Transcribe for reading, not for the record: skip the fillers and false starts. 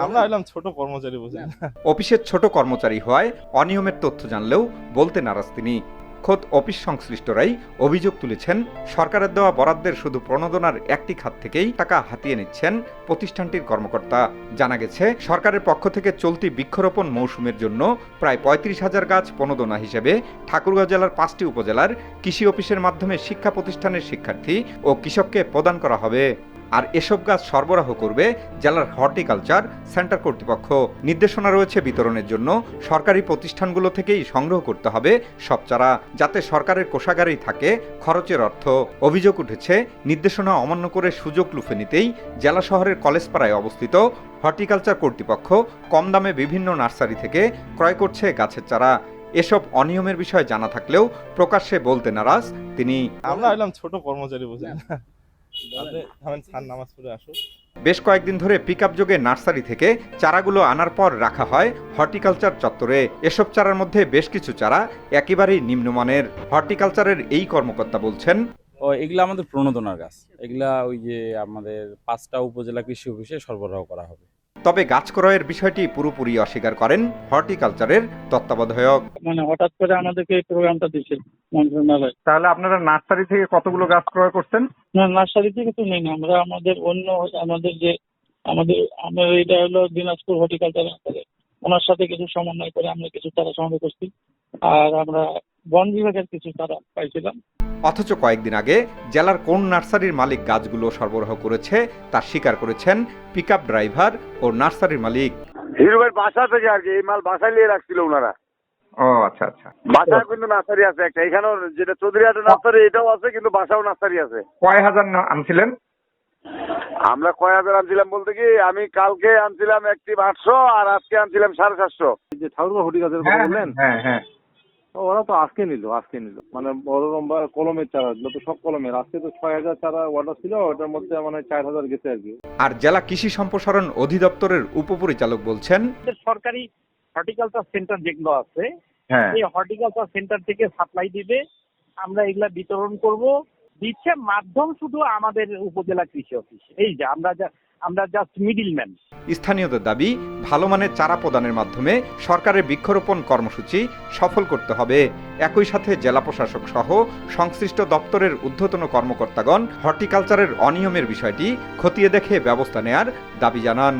আমরা হলাম ছোট কর্মচারী, বুঝলেন। অফিসের ছোট কর্মচারী হওয়ায় অনিয়মের তথ্য জানলেও বলতে নারাজ তিনি। খোদ অফিস সংশ্লিষ্টরাই অভিযোগ তুলেছেন, সরকারের দেওয়া বরাদ্দের শুধু প্রণোদনার একটি খাত থেকেই টাকা হাতিয়ে নিচ্ছেন প্রতিষ্ঠানটির কর্মকর্তা। জানা গেছে, সরকারের পক্ষ থেকে চলতি বৃক্ষরোপণ মৌসুমের জন্য প্রায় ৩৫,০০০ গাছ প্রণোদনা হিসেবে ঠাকুরগাঁও জেলার ৫টি উপজেলার কৃষি অফিসের মাধ্যমে শিক্ষা প্রতিষ্ঠানের শিক্ষার্থী ও কৃষককে প্রদান করা হবে। আর এসব গাছ সরবরাহ করবে জেলার হর্টিকালচার সেন্টার কর্তৃপক্ষ। নির্দেশনা রয়েছে বিতরণের জন্য সরকারি প্রতিষ্ঠানগুলো থেকেই সংগ্রহ করতে হবে সব চারা, যাতে সরকারের কোষাগারেই থাকে খরচের অর্থ। অভিযোগ উঠেছে, নির্দেশনা অমান্য করে সুযোগ লুফে নিতেই জেলা শহরের কলেজপাড়ায় অবস্থিত হর্টিকালচার কর্তৃপক্ষ কম দামে বিভিন্ন নার্সারি থেকে ক্রয় করছে গাছের চারা। এসব অনিয়মের বিষয়ে জানা থাকলেও প্রকাশ্যে বলতে নারাজ তিনি। আমরা হলাম ছোট কর্মচারী, বুঝলেন। নামাজ পড়ে আসো। বেশ কয়েকদিন ধরে পিকআপ যোগে নার্সারি থেকে চারাগুলো আনার পর রাখা হয় হর্টিকালচার চত্বরে। এসব চারার মধ্যে বেশ কিছু চারা একেবারেই নিম্নমানের। হর্টিকালচারের এই কর্মকর্তা বলছেন, এগুলা আমাদের প্রণোদনার গাছ, এগুলা ওই যে আমাদের 5টা উপজেলা কৃষি অফিসে সরবরাহ করা হবে। তবে গাছ ক্রয়ের বিষয়টি পুরোপুরি অস্বীকার করেন হর্টিকালচারের তত্ত্বাবধায়ক। হঠাৎ করে আমাদেরকে এই প্রোগ্রামটা দিচ্ছে মন্ত্রণালয়। তাহলে আপনারা নার্সারি থেকে কতগুলো গাছ ক্রয় করছেন? না, নার্সারি থেকে তো নেই না, আমরা আমাদের এটা হলো দিনাজপুর হর্টিকালচার নার্সারি, ওনার সাথে কিছু সমন্বয় করে আমরা কিছু চারা সংগ্রহ করছি, আর আমরা বন বিভাগের কিছু চারা পাইছিলাম। অথচ কয়েকদিন আগে জেলার কোন নার্সারির মালিক গাছগুলো সরবরাহ করেছে তা স্বীকার করেছেন পিকআপ ড্রাইভার ও নার্সারির মালিক। হিরো ভাই বাসা থেকে আর কি, এই মাল বাসায় নিয়ে রাখছিল ওনারা। ও আচ্ছা আচ্ছা। বাসায় কিন্তু নার্সারি আছে একটা, এখানেও যেটা চৌধুরীহাটের নার্সারি এটাও আছে, কিন্তু বাসাও নার্সারি আছে। কয় হাজার আনছিলেন? আমরা কয় হাজার আনছিলাম বলতে কি, আমি কালকে আনছিলাম একটি 800 আর আজকে আনছিলাম 750। যে ঠাকুরগাঁও হর্টিকালচার কথা বললেন, হ্যাঁ হ্যাঁ, ওরা তো আজকে নিল মানে বড় লম্বা কলমের চারা দিল, তো সব কলমের। আজকে তো 6,000 চারা অর্ডার ছিল, ওটার মধ্যে মানে 4,000 গেছে আর কি। আর জেলা কৃষি সম্প্রসারণ অধিদপ্তরের উপপরিচালক বলছেন, সরকারি হর্টিকালচার সেন্টার যেগুলো আছে, হ্যাঁ, এই হর্টিকালচার সেন্টার থেকে সাপ্লাই দিবে, আমরা এগুলা বিতরণ করব। দিচ্ছে মাধ্যম শুধু আমাদের উপজেলা কৃষি অফিস। এই যে আমরা জাস্ট মিডলম্যান। স্থানীয়দের দাবি, ভালো মানের চারা প্রদানের মাধ্যমে সরকারের বৃক্ষরোপণ কর্মসূচি সফল করতে হবে। একই সাথে জেলা প্রশাসক সহ সংশ্লিষ্ট দপ্তরের ঊর্ধ্বতন কর্মকর্তাগণ হর্টিকালচারের অনিয়মের বিষয়টি খতিয়ে দেখে ব্যবস্থা নেয়ার দাবি জানান।